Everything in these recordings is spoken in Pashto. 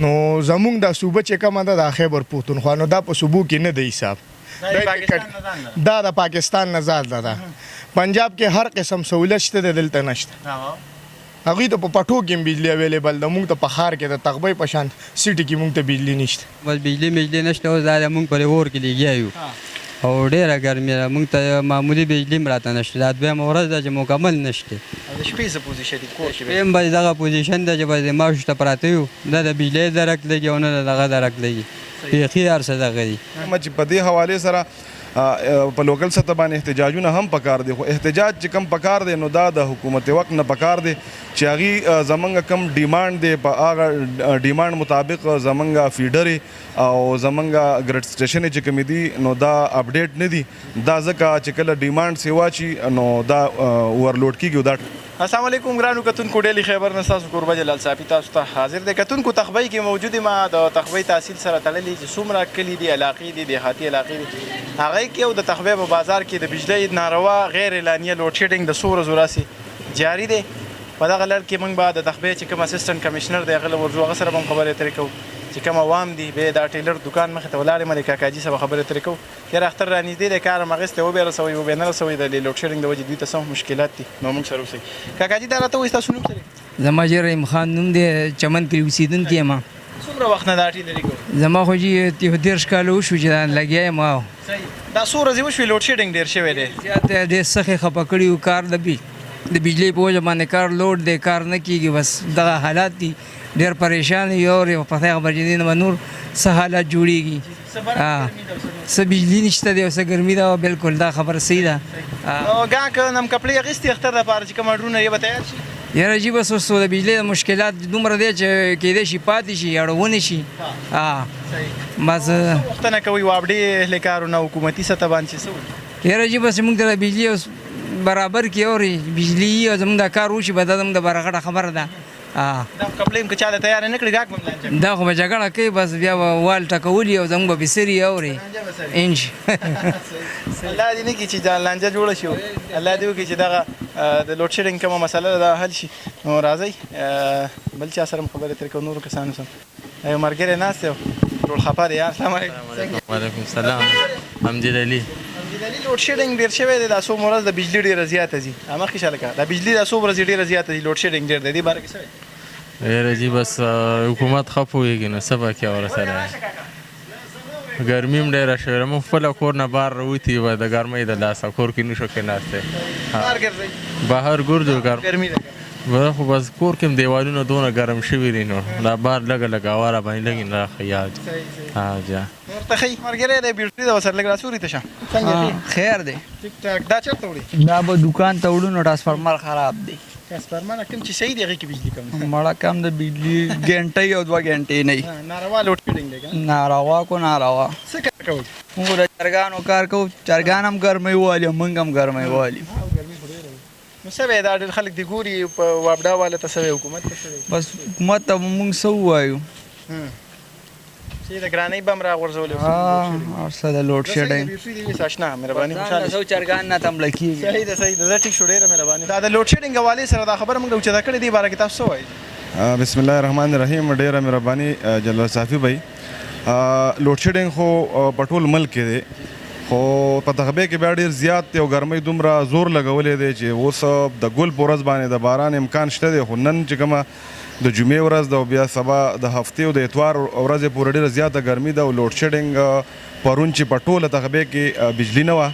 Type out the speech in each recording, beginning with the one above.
نو زمونږ د صوبه چې کومه ده د خیبر پښتونخوا نو دا په صوبو کې نه دی حساب دا د پاکستان نه ځان ده پنجاب کې هر قسم سہولت شته د دلته نشته هغوی ته په پټو کې هم بجلي اویلیبل ده مونږ ته په ښار کې د تغبۍ په شان سیټي کې مونږ ته بجلي نشته بس بجلي نشته اوس دا مونږ په اور کې لګیا یو او ډېره ګرمي ده مونږ ته معمولي بجلي هم راته نشته دا دویمه ورځ ده چې مکمل نشته د شپې څه پوزیشن دی کور کې شپې هم بس دغه پوزیشن ده چې بس د ماشو ته پراته یو نه د بجلۍ درک لګي او نه د دغه درک لګي بیخي هر څه دغه دي چې په دې حوالې سره په لوکل سطح باندې احتجاجونه هم پکار دي خو احتجاج چې کم پکار دی نو دا د حکومت وقت نه پکار دی چې هغې زمونږ کم ډیمانډ دی په هغه ډیمانډ مطابق زمونږ فیډرې او زمونږ ګریډ سټیشنې چې کومې دي نو دا اپډیټ نه دي دا ځکه چې کله ډیمانډ سیوا شي نو دا اورلوډ کېږي دا السلام علیکم ګرانو کتونکو ډیلی خیبر نه ستاسو کوربه جلال صافي تاسو ته حاضر دی کتونکو تخبۍ کې موجود ما د تخبۍ تحصیل سره تړلي چې څومره کلي دي علاقې دي دیهاتي علاقې دي هغې کې او د تخبۍ په بازار کې د بجلۍ ناروا غیر اعلانیه لوډ شیډینګ د څو ورځو راسې جاري دی په دغه لړ کې موږ به د تخبۍ چې کوم اسسټنټ کمشنر دی هغه له ورځو هغه سره به هم خبرې اترې کوو چې کوم عوام دي بیا دا ټیلر دکان مخې ته ولاړ یم د کاکاجي سره به خبرې اترې کوو یاره اختر رانږدې دی کار هم اخیستی وبیا رسوئ وبیا نه رسوئ د لوډ شیډینګ د وجې دوی ته څه مشکلات دي نو موږ سره اوسئ کاکاجي دا راته وایي ستاسو نوم څه دی زما جی رحیم خان نوم دی چمن کې اوسېدونکی یم څومره وخت نه دا ټیلري کوو زما خو جی 13 کاله وشو چې دا لګیا یم دا څو ورځې وشوې لوډ شیډینګ ډېر شوی دی زیات ډېر سخت خفه کړي وو کار د بجلۍ په وجه باندې کار لوډ دی کار نه کېږي بس دغه حالات دي ډېر پریشان یو او پته خبر چې نه نور څه حالات جوړیږي څه بجلي نشته دی او څه ګرمي ده بالکل دا خبره صحیح ده ګاهک نم کپړې اخیستې اختر دپاره چې کوم اډرونه یې به تیار شي یاره جي بس اوس د بجلۍ د مشکلات دومره دی چې کیدای شي پاتې شي اړونې شي بس پوښتنه کوئ واپډې له کارونه حکومتي سطح باندې چې څه وکړي یاره جي بس موږ د بجلي اوس برابر کې اوري بجلي او زموږ د کار وشي به دا زموږ د برغړه خبره ده دا کپړې هم که چا له تیار نه کړي ګاهک به هم لانجه دا خو به جګړه کوي بس بیا به وال ټکولي او زموږ به بسري اوري انش الله دې نه کړي چې دا لانجه جوړه شي الله دې وکړي چې دغه د لوډ شیډینګ کومه مسله ده دا حل شي نو راځئ بل چا سره هم خبرې اترې کوو نورو کسانو سره یو ملګری ناست دی ټول خفه دی یار السلام علیکم وعلیکم السلام امجد علي لوډ شیډینګ ډېر شوی دی دا څو ورځ د بجلي ډېره زیاته ځي مخکې شاله کړه دا بجلي دا څو ورځې ډېره زیاته ځي لوډ شیډینګ ډېر دی دې باره کې څه وایي یاره جي بس حکومت ښه پوهېږي نو څه به کوې ورسره ګرمي هم ډېره شوې ده موږ خپله کور نه بهر راوتي یو د ګرمۍ د لاسه کور کې نشو کېناستی بهر ګرځو ګرمي ده خو بس کور کې هم دیوالونه دونه ګرم شوي دي نو دا بهر لږه لږه هوا را باندې لګي نه راښه یاد جا ورته ښایي ملګری دی بیټري ده ورسره لږ راسوري ته شه څنګه خیر دی ټیک ټاک دا چېرته وړي دا به دکان ته وړو نو ټرانسفارمر خراب دی ټرانسفارمر کوم چې صحیح دی هغې کې بجلي کم مړه کم د بجلي ګنټۍ او 2 ګنټې نه ناروا لوډ شیډینګ دی که ناروا کو ناروا څه کار کوئ موږ د چرګانو کار کوو چرګان هم ګرمۍ والي موږ هم ګرمۍ والي نو څه به دا ډېر خلک دې ګوري په واپډا والا ته څه وایي حکومت ته څه وایي بس حکومت ته به موږ څه ووایو چې د ګرانۍ به هم راغورځولې او څه د لوډ شیډینګ اشنا مهرباني خوشحاله څو چرګان نه تمله کېږي صحیح ده صحیح ده زه ټیک شو ډېره مهرباني دا د لوډ شیډینګ حوالې سره دا خبره موږ اوچته کړې دې باره کې تاسو څه وایي بسم الله الرحمن الرحیم ډیره مهرباني جلال صافي بھائی لوډ شیډینګ خو په ټول ملک کې دی خو په تخبې کې بیا ډېر زیات دی او ګرمۍ دومره زور لګولی دی چې اوس د ګل په ورځ باندې د باران امکان شته دی خو نن چې کومه د جمعې ورځ ده او بیا سبا د هفتې او د اتوار ورځې پورې ډېره زیاته ګرمي ده او لوډ شیډینګ پرون چې په ټوله تخبې کې بجلي نه وه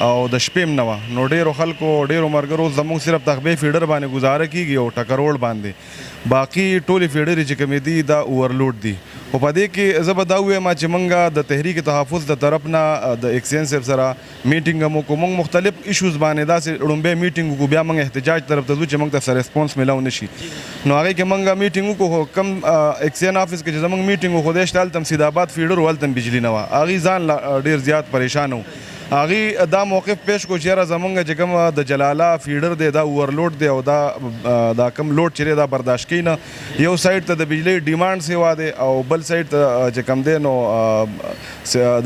او د شپې هم نه وه نو ډېرو خلکو ډېرو ملګرو زموږ صرف تخبې فیډر باندې ګزاره کېږي او ټکروړ باندې باقي ټولې فیډرې چې کومې دي دا اوورلوډ دي خو په دې کې زه به دا ووایم چې موږ د تحریک تحفظ د طرف نه د اکسین صاحب سره میټینګ هم وکړو موږ مختلف ایشوز باندې داسې ړومبی میټینګ وکړو بیا موږ احتجاج طرف ته ځو چې موږ ته څه ریسپونس میلاو نه شي نو هغې کې موږ میټینګ وکړو خو کم اکسین آفس کې چې زموږ میټینګ وکړو دی شته هلته هم سیدآباد فیډر و هلته هم بجلي نه وه هغې ځان ډېر زیات پریشان و هغې دا موقف پیش کړو چې یاره زموږ چې کوم د جلاله فیډر دی دا اوورلوډ دی او دا کم لوډ چې دی دا برداشت کوي نه یو سایډ ته د بجلۍ ډیمانډ سیوا دی او بل سایډ ته چې کوم دی نو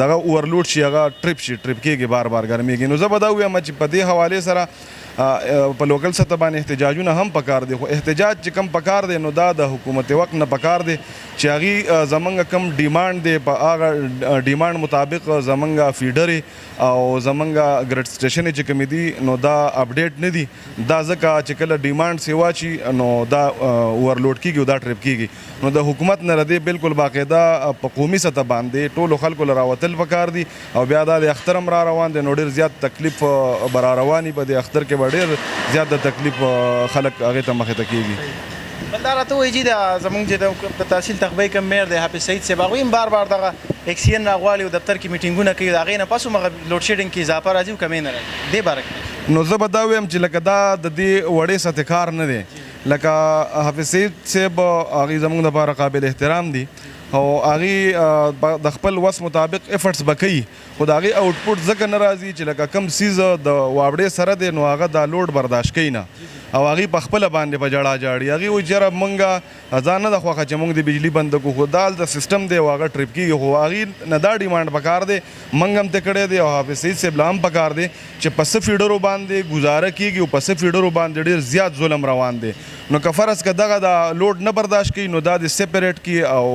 دغه اوورلوډ شي هغه ټریپ کېږي بار بار ګرمېږي نو زه به دا ووایم چې په دې حوالې سره په لوکل سطح باندې احتجاجونه هم پکار دي خو احتجاج چې کم پکار دی نو دا د حکومت وقت نه پکار دی چې هغې زمونږ کم ډیمانډ دی په هغه ډیمانډ مطابق زمونږ فیډرې او زمونږ ګریډ سټیشنې چې کومې دي نو دا اپډیټ نه دي دا ځکه چې کله ډیمانډ سیوا شي نو دا اوورلوډ کیږي او دا ټریپ کیږي نو د حکومت نه ردی بالکل باقاعده په قومي سطح باندې ټولو خلکو له راوتل پکار دي او بیا دا د اختر هم را روان دی نو ډېر زیات تکلیف به را رواني په د اختر کې به ډېر زیات د تکلیف خلک هغې ته مخې ته کیږي بل دا راته وایي چې دا زمونږ چې د تحصیل تخبۍ کوم میر دی حافظ سعید صاحب هغوی هم بار بار دغه اکسیجن راغواړي او دفتر کې میټینګونه کوي د هغې نه پس هم هغه لوډ شیډینګ کې اضافه راځي او کمې نه راځي دې باره کې نو زه به دا وایم چې لکه دا د دې وړې سطحې کار نه دی لکه حافظ سعید صاحب هغې زموږ دپاره قابل احترام دي او هغې د خپل وس مطابق افرټس به کوي خو د هغې آوټپوټ ځکه نه راځي چې لکه کم څیز د واوړې سره دی نو هغه دا لوډ برداشت کوي نه او هغې په خپله باندې په جړا جاړي هغې وایي چې یاره مونږ ځان نه ده خوښه چې مونږ د بجلي بنده کړو خو دا هلته سیسټم دی او هغه ټریپ کېږي خو هغې نه دا ډیمانډ پکار دی مونږ هم ته کړی دی او حافظ سعید صاحب له هم پکار دی چې په څه فیډرو باندې ګزاره کېږي او په څه فیډرو باندې ډېر زیات ظلم روان دی نو که فرض که دغه د لوډ نه برداشت کوي نو دا د سیپریټ کي او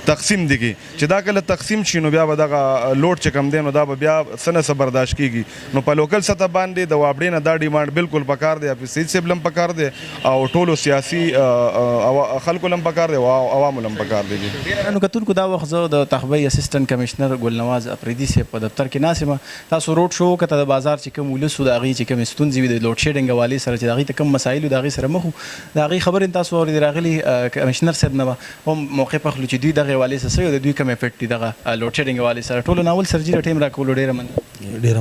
تقسیم دي کی چې دا کله تقسیم شي نو بیا به دغه لوډ چې کم دی نو دا به بیا څه نه څه برداشت کېږي نو په لوکل سطح باندې د وابړې نه دا ډیمانډ بالکل پکار دی حافظ سعید صاحب هم پکار دی او ټولو سیاسي خلکو هم پکار دی او عوامو هم پکار دی نو کتونکو دا وخت زه د تخبۍ اسسټنټ کمشنر ګلنواز اپریدي صاحب په دفتر کې ناست یم تاسو روډ شو وکړه د بازار چې کوم ولس و د هغې چې کومې ستونزې وي د لوډ شیډینګ حوالې سره چې د هغې ته کوم مسایل و د هغې سره مخ و د هغې خبرې تاسو اورېدې راغلي کمشنر صاحب نه به هم موقع پخلو چې دوی دغې حوالې سره څه د دوی کوم افیکټ دي دغه لوډ شیډینګ حوالې سره ټولو ناول سرجي د ټایم راکولو ډېره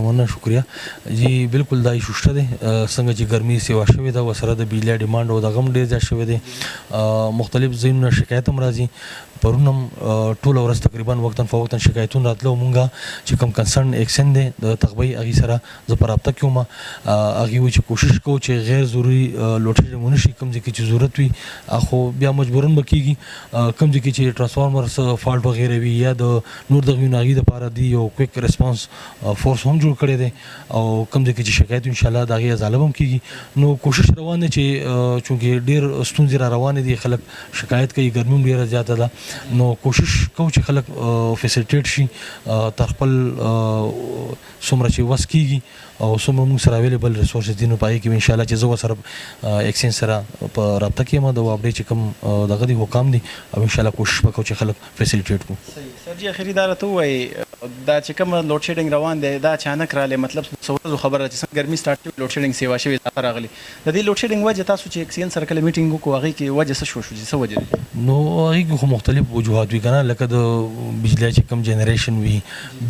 مننه شکریه جی بالکل دا ایشو شته دی څنګه چې ګرمي سیوا شوې ده ورسره د بجلي ډیمانډ او دغه هم ډېر زیات شوی دی مختلف ځایونو شکایت هم راځي پرون هم ټوله ورځ تقریبا وقتاً فوقتاً شکایتونه راتله مونږه چې کوم کنسرن ایکسن دی د تخبۍ هغې سره زه په رابطه کې وم هغې وایي چې کوشش کوو چې غیر ضروري لوډ شیډینګ ونه شي کوم ځای کې چې ضرورت وي خو بیا مجبورن به کېږي کوم ځای کې چې ټرانسفارمر څه فالټ وغیره وي یا د نور دغه وي نو هغې دپاره دی یو کویک ریسپانس فورس هم جوړ کړی دی او کوم ځای کې چې شکایت انشاءالله د هغې ازالب هم کېږي نو کوشش روان دی چې چونکې ډېر ستونزې را روانې دي خلک شکایت کوي ګرمي هم ډېره زیاته ده نو کوشش کوو چې خلک فیسیلیټیټ شي تر خپل څومره چې وس کېږي او څومره موږ سره اویلیبل ریسورسز دي نو په هغې کې به انشاءالله چې زه ورسره ایکسچینج سره په رابطه کې یم د وابډې چې کوم دغه دي حکام دي او انشاءالله کوشش به کوو چې خلک فیسیلیټیټ کړو سر جي اخري دا راته ووایي دا چې کوم لوډ شیډینګ روان دی دا اچانک راغلی مطلب څو ورځو خبره چې څنګه ګرمي سټارټ شوې لوډ شیډینګ سیوا شوې اضافه راغلي د دې لوډ شیډینګ وجه تاسو چې ایکسین سره کله میټینګ وکړو هغې کې وجه څه شو چې څه وجه دی نو هغې کې خو مختلف وجوهات وي که نه لکه د بجلي چې کوم جنریشن وي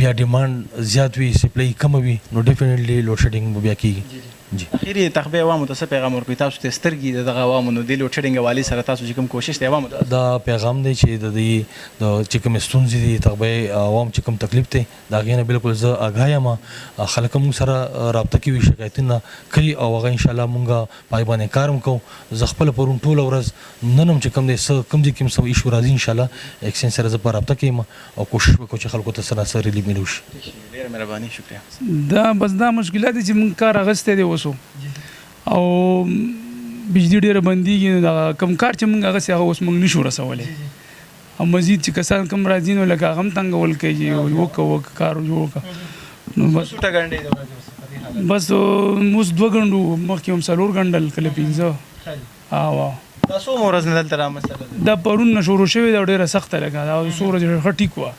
بیا ډیمانډ زیات وي سپلای کمه وي نو ډیفینټلی لوډ شیډینګ به بیا کېږي جی اخري تخبۍ عوامو ته څه پیغام ورکوي تاسو ته سترګې د دغه عوامو نو د لوډ شیډینګ حوالې سره تاسو چې کوم کوشش دی عوامو ته دا پیغام دی چې د دې د چې کوم ستونزې دي تخبۍ عوام چې کوم تکلیف دی د هغې نه بالکل زه آګاه یم خلک هم موږ سره رابطه کې وي شکایتونه کوي او هغه انشاءالله موږ په هغې باندې کار هم کوو زه خپله پرون ټوله ورځ نن هم چې کوم دی څه کوم ځای کې هم څه ایشو راځي انشاءالله ایکسچینج سره زه په رابطه کې یم او کوشش به کوو چې خلکو ته څه نه څه ریلیف میلو شي ډېره مهرباني شکریه دا بس دا مشکلات دي چې موږ کار اخیستی دی اوسو او بجلی ډېره بندېږي دا کم کار چې موږ هغسې هغه اوس موږ نشو رسولی او مزید چې کسان کم راځي نو لکه هغه هم تنګول کوي وکړه کار جوړ کړه نو بس بس اوس 2 غنډو مخکې هم 4 غنډل کله 15 دا څومره ورځ نه دلته رامسله دا پرون نه شروع شوې ده ډېره سخته لګه دا څو ورځې ښه ټیک وه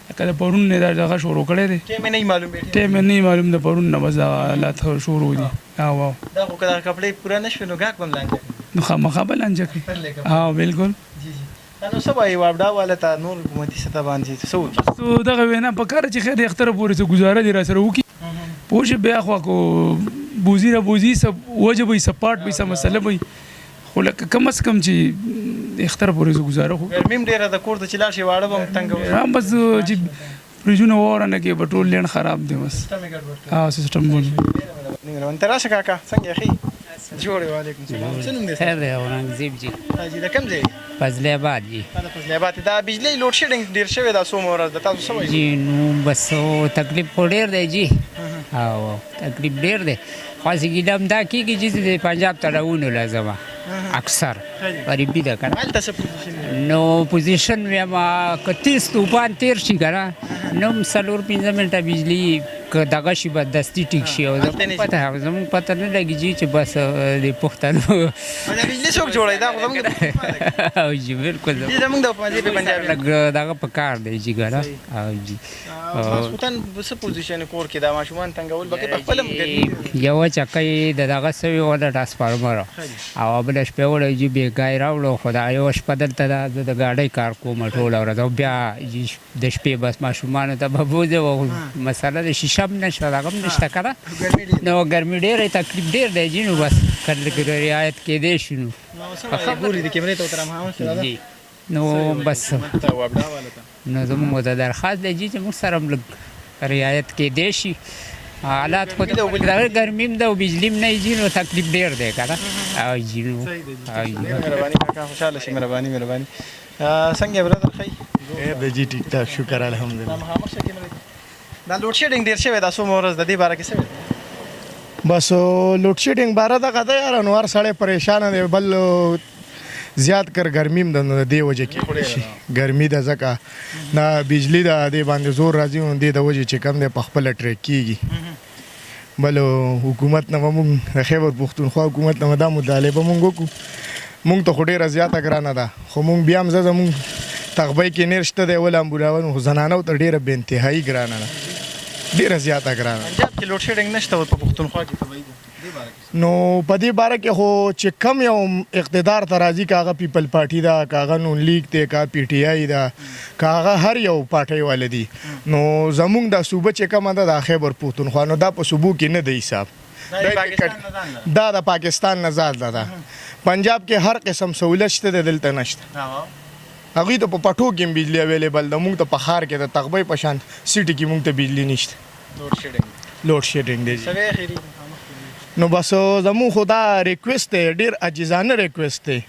لکه د پرون نه دا دغه شروع کړی دی ټایم یې نه معلوم د پرون نه بس حالات شروع دي دا خو که دغه کپړې پوره نه شوې نو ګاک به هم لانجه کوي نو خامخا به لانجه کوي بالکل نو څه وایي وابډا والا ته نور حکومتي سطح باندې څه وایي دغه وینا پکار چې خیر اختر پورې څه ګزاره دي را سره وکړي پوه شي بیا خو کو بوزي را بوزي وجه به سپاټ به مسله به خو لکه کم از کم چې اختر پورې زه ګزاره خو ګرمي هم ډېره د کور ته چې لاړ شي واړه به هم تنګوي بس چې فریجونه واوره نه کوي به ټول لین خراب دی بس سیسټم ګډ ته راشه کاکا څنګه یې ښې جوړې وعلیکم السلام څه نوم دی خیر دی اورنګزیب جی حاجي د کوم ځای فضل آباد جی د فضل آباد دا بجلی لوډ شیډینګ ډېر شوی دا څومره ورځ ده تاسو څه وایي جی نو بس تکلیف خو ډېر دی جی او تکلیف ډېر دی خاص ګیدم دا کېږي چې د پنجاب تړاونو لازمه اکثر غریبي ده که نه هلته څه پوزیشن نو پوزیشن وایم که تیز طوفان تیر شي که نه نو هم 4-5 منټه بجلي که دغه شي به دستي ټیک شي او زموږ پته نه لګي چې بس د پښتنو بجلی څوک جوړوي دا خو زموږ او جي بالکل زموږ د پنجاب لږ دغه په کار دی چې که نه او جي ماسخوتن څه پوزیشن کور کې دا ماشومان تنګول به په خپل هم یوه چکۍ د دغه سوي وه د ټرانسفارمر او بله شپې وړی چې بېګای راوړو خو دا یوه شپه دلته ده زه د ګاډۍ کار کوم ټوله ورځ او بیا د شپې بس ماشومانو ته به بوځم او مسله د شیشه هم نشته دغه هم نشته که نه نو ګرمي ډېری تکلیف ډېر دی جي نو بس که لږ رعایت کېدی شي نو ګوري د کیمرې ته وترم جي نو بس نو زموږ ته درخواست دی جي چې موږ سره هم لږ رعایت کېدی شي حالات خو دغه ګرمي هم ده او بجلي هم نه جي نو تکلیف ډېر دی که نه او جي نو مهرباني کاکا خوشحاله شي مهرباني څنګه برادر ښه د جی ټیک ټاک شکر الحمدلله دا لوډ شیډینګ ډېر شوی دا څومره ورځ د دې باره کې څه بس لوډ شیډینګ باره دغه ده یاره نو هر سړی پریشانه دی بل زیات کر ګرمي هم ده نو د دې وجه کې ګرمي ده ځکه دا بجلي ده دې باندې زور راځي نو دې د وجې چې کم دی په خپله ټریک کېږي بل حکومت نه به مونږ د خیبر پښتونخوا حکومت نه به دا مطالبه مونږ وکړو مونږ ته خو ډېره زیاته ګرانه ده خو مونږ بیا هم زمونږ تغبۍ کې نیر شته دی ول امبولاون خو زنانو ته ډېره بې انتهایي ګرانه ده ډېره زیاته ګرانه پنجاب کې لوډ شیډینګ نشته په پښتونخوا کې طبیعي نو په دې باره کې خو چې کم یو اقتدار ته راځي که هغه پیپل پارټي ده که هغه نون لیگ دی که پی ټي آی ده که هغه هر یو پارټۍ والا دي نو زمونږ دا صوبه چې کومه ده د خیبر پښتونخوا نو دا په صوبو کې نه دی حساب دا د پاکستان نه ځان ده پنجاب کې هر قسم سهولت شته دی دلته نشته هغوی ته په پټو کې هم بجلي اویلیبل ده مونږ ته په ښار کې د تغبۍ په شان سیټي کې مونږ ته بجلي نشته لوډ شیډینګ دی نو بس زموږ خو دا ریکویسټ دی ډېر عاجزانه ریکویسټ دی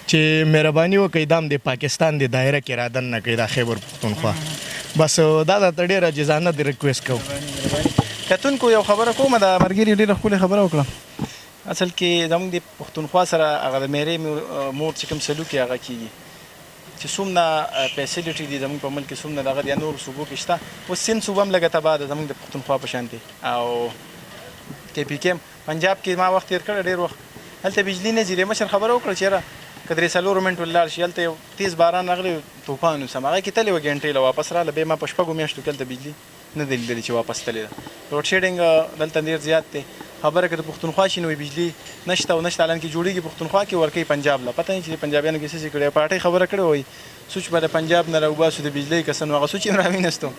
چې مهرباني وکړئ دا هم د پاکستان د دایره کې را دننه کړئ دا خیبر پښتونخوا بس دا درته ډېر عاجزانه د ریکویسټ کوو کتونکو یو خبره کومه د مرګري ډېره ښکلې خبره وکړه اصل کې زموږ د پښتونخوا سره هغه د میرې مور چې کوم سلوک یې هغه کېږي چې څومره فیسیلیټي دي زموږ په ملک کې څومره دغه د نورو صوبو کې شته اوس سیند صوبه هم لږه تباه ده زموږ د پښتونخوا په شان دی او کې پی کې پنجاب کې ما وخت تېر کړی ډېر وخت هلته بجلي نه ځي مشر خبره وکړه چې یاره که 3-4 منټ ولاړ شي هلته یو تیز باران راغلی طوفان وسم هغه کې تلې وه ګنټې له واپس راغله بیا ما په 6 میاشتو کې هلته بجلي نه دی لیدلې چې واپس تلې ده لوډ شیډینګ دلته ډېر زیات دی خبره که د پښتونخوا شي نو بجلي نشته او نشته الان کې جوړېږي پښتونخوا کې ورکوي پنجاب له پته نه چې پنجابیانو کې څه کړی پارټۍ خبره کړې وایي سوچ به د پنجاب نه راوباسو د بجلۍ کسه نو هغه سوچ یې راوینستو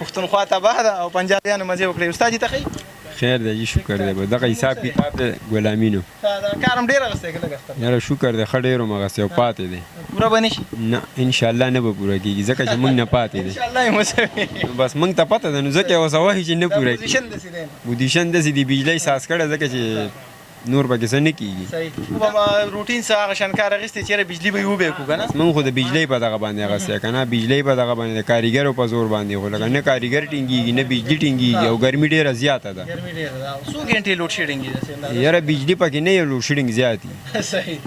پښتونخوا تباه ده او پنجابیانو مزې وکړې استاد ته ښایي خیر دی جی شکر دی به دغه حساب کتاب دی غلامینو کار هم ډېر اغستی که لږ اخته یاره شکر دی ښه ډېر هم اغستی او پاتې دی پوره به نه شي نه انشاءالله نه به پوره کېږي ځکه چې موږ نه پاتې دی انشاءالله یې مسوي بس موږ ته پته ده نو ځکه یې اوسه وایي چې نه پوره پوزیشن داسې دی پوزیشن داسې دی بجلی ساز کړی ځکه چې نور پکې څه نه کېږي صحیح به روټین څه هغه شنکار اخیستی چېرې بجلي به یې وبېکو که نه موږ خو د بجلی په دغه باندې اغستی که نه بجلی په دغه باندې د کاریګرو په زور باندې خو لکه نه کاریګر ټینګېږي نه بجلي ټینګېږي او ګرمي ډېره زیاته ده ګرمي ډېره ده څو ګنټې لوډ شیډینګ دي یاره بجلي پکې نه یو لوډ شیډینګ زیات دي صحیح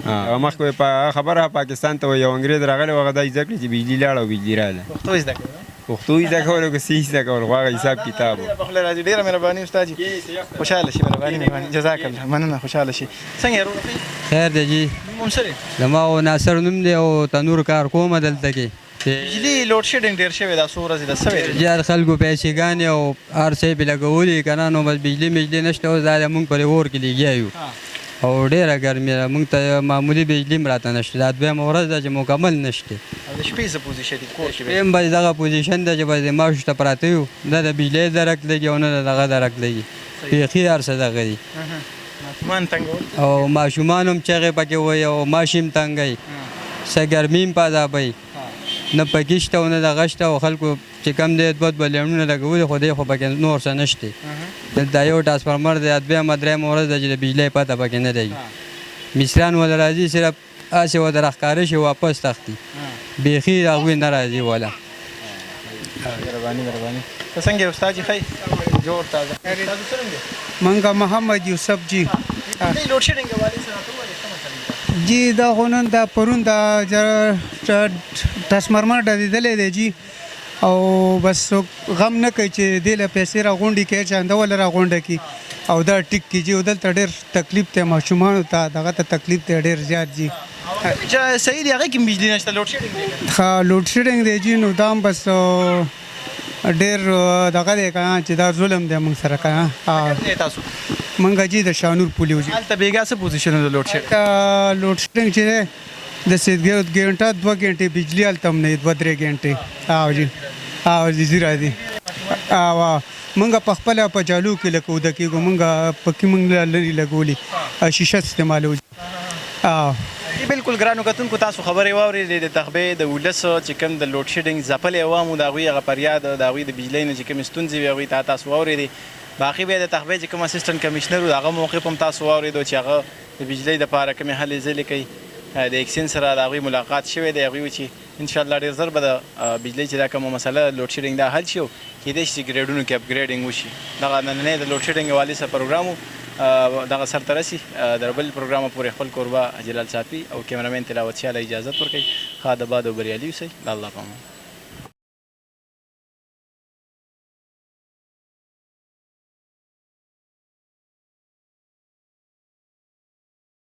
مخکې په خبره پاکستان ته یو انګرېز راغلی و هغه دا زده کړي چې بجلي لاړه او بجلي راغله پښتو زده کړه پښتو زده کول او که څه زده کول خو هغه حساب کتاب و په خوله راځي ډېره مهرباني استاد جي خوشحاله شي مهرباني جزاک الله مننه خوشحاله شي څنګه یې ورور خیر دی جی نوم څه دی زما او ناصر نوم دی او تنور کار کوم دلته کې بجلي لوډ شیډینګ ډېر شوی دا څو ورځې ده څه ویل زیات خلکو پیسېګانې او هر څه پې لګولي که نه نو بس بجلي نشته اوس دا موږ پرې اور کې لګیا یو او ډېره ګرمي ده موږ ته معمولي بجلي هم راته نشته دا دویمه ورځ ده چې مکمل نشته او د شپې څه پوزیشن دي کور کې شپې هم بس دغه پوزیشن ده چې بس د ماشو ته پراته یو نه د بجلۍ درک لګي او نه د دغه درک لګي بیخي هر څه دغه دي ماشومان تنګول او ماشومان هم چغې پکې وایي او ماشي هم تنګوي څه ګرمي هم په عذابوي نه پکې شته او نه دغه شته او خلکو چې کم دی دوه بلیونونه لګولي خو دی خو پکې نور څه نشته دلته یو ټرانسفارمر دی دویمه درېیمه ورځ ده چې د بجلۍ پته پکې نه لګي مصریان وله راځي صرف هسې ورته راښکاره شي واپس تښتي بیخي هغوی نه راځي وله مهرباني ته څنګه یې استاد جي ښایي جوړ تازه تاسو څه نوم دی منګه محمد یوسف جی د لوډ شیډینګ حواله سره ته ولې څه مسله جی دا غونن دا پرون دا ټرانسفارمر ډدېدلې دی جی او بس غم نه کوي چې دې له پیسې راغونډې کوي چانده ول راغونډه کی او دا ټیک کی جی دلته ډېر تکلیف ته ماشومانو ته دغه ته تکلیف ته ډېر زیات جی چې صحیح دی هغه کې بجلی نشته لوډ شیډینګ دی ها لوډ شیډینګ دی جی نو دام بس ډېر دغه دی کنه چې دا ظلم دی موږ سره کنه تاسو منګه جی د شانور پولیو جی هلته بیګا څه پوزیشن د لوډ شیډینګ لوډ شیډینګ چې دی د سید ګنټه 2 غنټې بجلی هلته هم نه 2-3 غنټې او جی زیرا دی او منګه په خپل په جالو کې لکه ود کېږو منګه پکې منګه لري لګولي شیشه استعمالو بالکل ګرانو کتونکو تاسو خبرې واورېدې د تخبې د ولس چې کوم د لوډ شیډینګ ځپلې عوامو د هغوی هغه فریاد د هغوی د بجلۍ نه چې کومې ستونزې وي هغوی ته تاسو واورېدې باقي بیا د تخبې چې کوم اسسټنټ کمیشنر و د هغه موقف هم تاسو واورېدو چې هغه د بجلۍ دپاره کومې هلې ځلې کوي د اکسین سره د هغوی ملاقات شوی دی هغوی چې انشاءالله ډېر زر به د بجلۍ چې دا کومه مسله لوډ شیډینګ دا حل شي او کیدای شي چې ګریډونو کې اپګریډینګ وشي دغه نننی د لوډ شیډینګ حوالې سره پروګرام دغه سرته رسي د بل پروګرامه پورې خپل کوربه جلال صافي او کیمرامین تلاوت شاه له اجازت ورکوي ښه د باد او بریالي اوسئ د الله په امان